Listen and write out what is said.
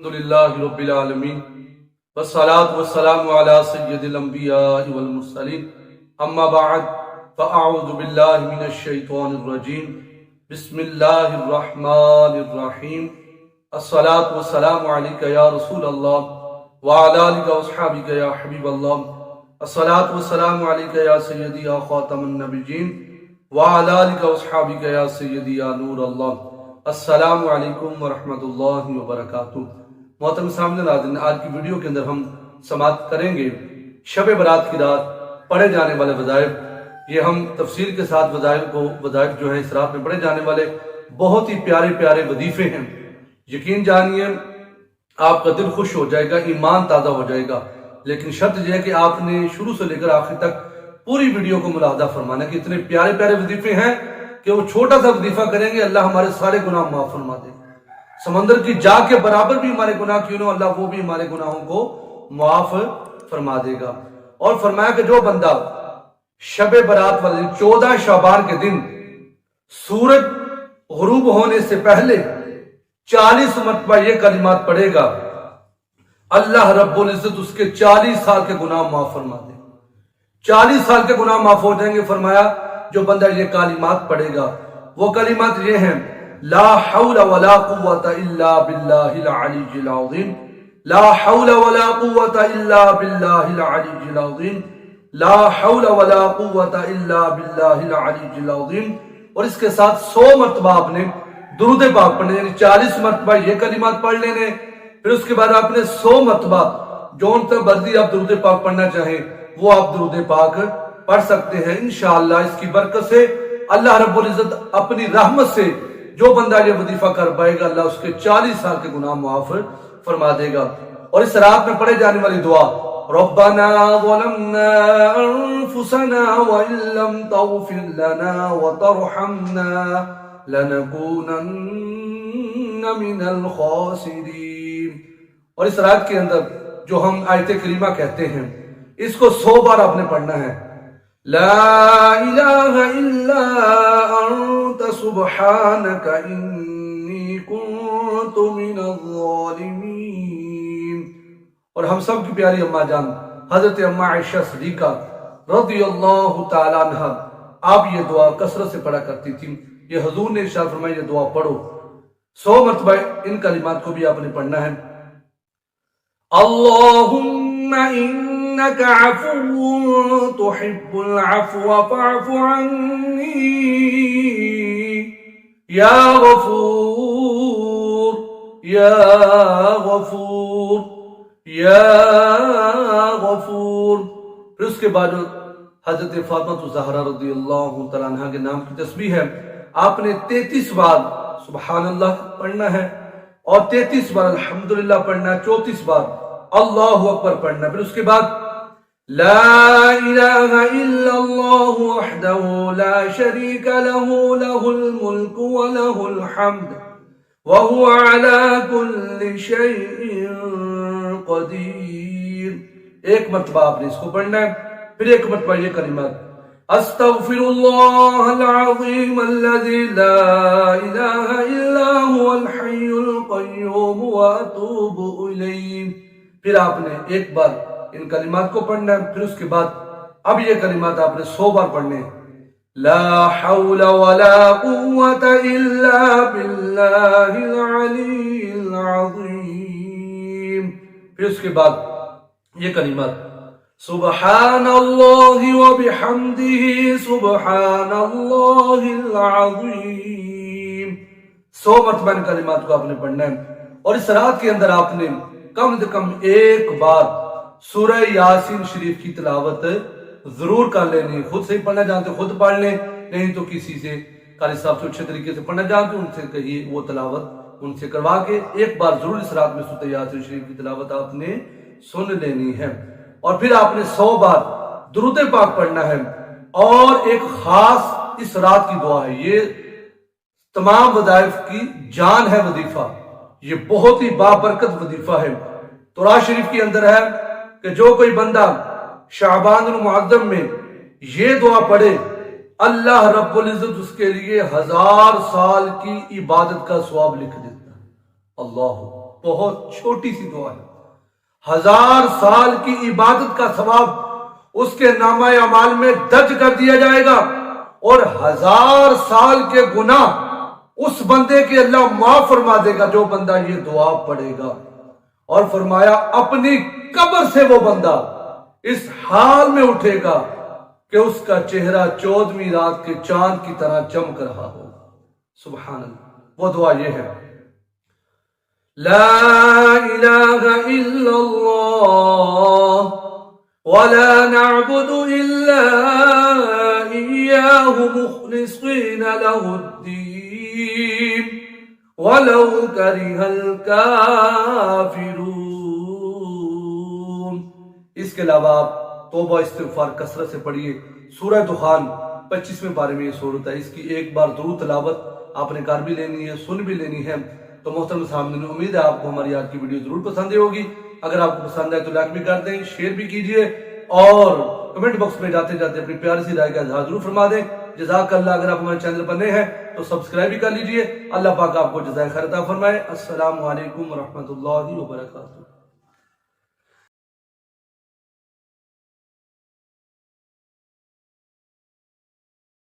الحمدللہ رب العالمین والصلاة والسلام علی سید الانبیاء والمرسلین اما بعد فاعوذ باللہ من الشیطان الرجیم بسم اللہ الرحمن الرحیم الصلاة والسلام علیکہ یا رسول اللہ وعلی آلکہ واصحابکہ یا حبیب اللہ الصلاة والسلام علیکہ یا سیدی یا خاتم النبیین وعلی آلکہ واصحابکہ یا سیدی یا نور اللہ السلام علیکم ورحمۃ اللہ وبرکاتہ۔ محترم سامنے ناظرین، آج کی ویڈیو کے اندر ہم سماعت کریں گے شب برات کی رات پڑھے جانے والے وظائف۔ یہ ہم تفصیل کے ساتھ وظائف جو ہیں اس رات میں پڑھے جانے والے بہت ہی پیارے پیارے وظیفے ہیں۔ یقین جانیے آپ کا دل خوش ہو جائے گا، ایمان تازہ ہو جائے گا، لیکن شرط یہ ہے کہ آپ نے شروع سے لے کر آخر تک پوری ویڈیو کو ملاحظہ فرمانا کہ اتنے پیارے پیارے وظیفے ہیں کہ وہ چھوٹا سا وظیفہ کریں گے اللہ ہمارے سارے گناہ معاف فرما دے گا۔ سمندر کی جا کے برابر بھی ہمارے گناہ کیوں نہ ہو، اللہ وہ بھی ہمارے گناہوں کو معاف فرما دے گا۔ اور فرمایا کہ جو بندہ شب برات والے 14 شعبان کے دن سورج غروب ہونے سے پہلے 40 مرتبہ یہ کلمات پڑھے گا، اللہ رب العزت اس کے 40 سال کے گناہ معاف فرما دے گا۔ 40 سال کے گناہ معاف ہو جائیں گے۔ فرمایا جو بندہ یہ کلمات پڑھے گا، وہ کلمات یہ ہیں: لا حول ولا قوة الا باللہ العلی العظیم، لا حول ولا قوة الا باللہ العلی العظیم، لا حول ولا قوة الا باللہ العلی العظیم۔ اور اس کے ساتھ 100 مرتبہ آپ نے درود پاک پڑھنے، یعنی 40 مرتبہ یہ کلمات پڑھ لینے، پھر اس کے بعد آپ نے 100 مرتبہ جون تک مرضی آپ درود پاک پڑھنا چاہیں وہ آپ درود پاک پڑھ سکتے ہیں۔ انشاءاللہ اس کی برکت سے اللہ رب العزت اپنی رحمت سے جو بندہ یہ وظیفہ کر پائے گا، اللہ اس کے 40 سال کے گناہ معاف فرما دے گا۔ اور اس رات میں پڑھے جانے والی دعا: ربنا ظلمنا انفسنا وان لم تغفر لنا وترحمنا لنكونن من الخاسرین۔ اور اس رات کے اندر جو ہم آیت کریمہ کہتے ہیں، اس کو 100 بار آپ نے پڑھنا ہے۔ لا الہ الا انت سبحانک انی کنت من الظالمین۔ اور ہم سب کی پیاری اماں جان حضرت اماں عائشہ صدیقہ رضی اللہ تعالی عنہ، آپ یہ دعا کثرت سے پڑھا کرتی تھیں۔ یہ حضور نے ارشاد فرمایا یہ دعا پڑھو، 100 مرتبہ ان کلمات کو بھی آپ نے پڑھنا ہے۔ اللہم انک عفو تحب العفو فاعف عنی یا غفور یا غفور یا غفور۔ پھر اس کے بعد حضرت فاطمہ الزہرا رضی اللہ تعالیٰ عنہ کے نام کی تسبیح ہے، آپ نے 33 بار سبحان اللہ پڑھنا ہے، اور 33 بار الحمدللہ پڑھنا ہے، 34 بار اللہ اکبر پڑھنا ہے۔ پھر اس کے بعد لا الہ الا اللہ وحدہ لا شریک لہ لہ الملک ولہ الحمد وہو علی کل شیء قدیر۔ ایک مرتبہ آپ نے اس کو پڑھنا ہے۔ پھر ایک مرتبہ یہ کلمات: استغفر اللہ العظیم الذی لا الہ الا هو الحی القیوم واتوب الیہ۔ پھر آپ نے ایک بار ان کلمات کو پڑھنا ہے۔ پھر اس کے بعد اب یہ کلمات آپ نے 100 بار پڑھنے ہیں: لا حول ولا قوة الا باللہ العلی العظیم۔ پھر اس کے بعد یہ کلمات: سبحان اللہ وبحمدہ سبحان اللہ العظیم۔ 100 مرتبہ ان کلمات کو آپ نے پڑھنا ہے۔ اور اس رات کے اندر آپ نے کم سے کم ایک بار سورہ یاسین شریف کی تلاوت ضرور کر لینی۔ خود سے ہی پڑھنا جانتے خود پڑھ لیں، نہیں تو کسی سے قاری صاحب سے اچھے طریقے سے پڑھنا جانتے ان سے کہیے، وہ تلاوت ان سے کروا کے ایک بار ضرور اس رات میں سورہ یاسین شریف کی تلاوت آپ نے سن لینی ہے۔ اور پھر آپ نے 100 بار درود پاک پڑھنا ہے۔ اور ایک خاص اس رات کی دعا ہے، یہ تمام وظائف کی جان ہے وظیفہ، یہ بہت ہی بابرکت وظیفہ ہے۔ تورات شریف کے اندر ہے کہ جو کوئی بندہ شعبان المعظم میں یہ دعا پڑھے، اللہ رب العزت اس کے لیے 1000 سال کی عبادت کا ثواب لکھ دیتا ہے۔ اللہ بہت چھوٹی سی دعا ہے، 1000 سال کی عبادت کا ثواب اس کے نامہ اعمال میں درج کر دیا جائے گا، اور 1000 سال کے گناہ اس بندے کے اللہ معاف فرما دے گا جو بندہ یہ دعا پڑھے گا۔ اور فرمایا اپنی قبر سے وہ بندہ اس حال میں اٹھے گا کہ اس کا چہرہ 14ویں رات کے چاند کی طرح چمک رہا ہو۔ سبحان اللہ۔ وہ دعا یہ ہے، لا الہ الا اللہ ولا نعبد الا اياه مخلصين له الدين ولو كره الكافرون۔ اس کے علاوہ آپ توبہ استغفار کثرت سے پڑھیے۔ سورہ دخان 25ویں پارے میں یہ صورت ہے، اس کی ایک بار درود تلاوت آپ نے کر بھی لینی ہے، سن بھی لینی ہے۔ تو محترم سامعین، امید ہے آپ کو ہماری آج کی ویڈیو ضرور پسند ہوگی۔ اگر آپ کو پسند ہے تو لائک بھی کر دیں، شیئر بھی کیجئے، اور کمنٹ باکس میں جاتے جاتے اپنی پیاری سی رائے کا اظہار ضرور فرما دیں۔ جزاک اللہ۔ اگر آپ ہمارے چینل پر نئے ہیں تو سبسکرائب بھی کر لیجئے۔ اللہ پاک آپ کو جزائے خیر عطا فرمائے۔ السلام علیکم ورحمۃ اللہ وبرکاتہ۔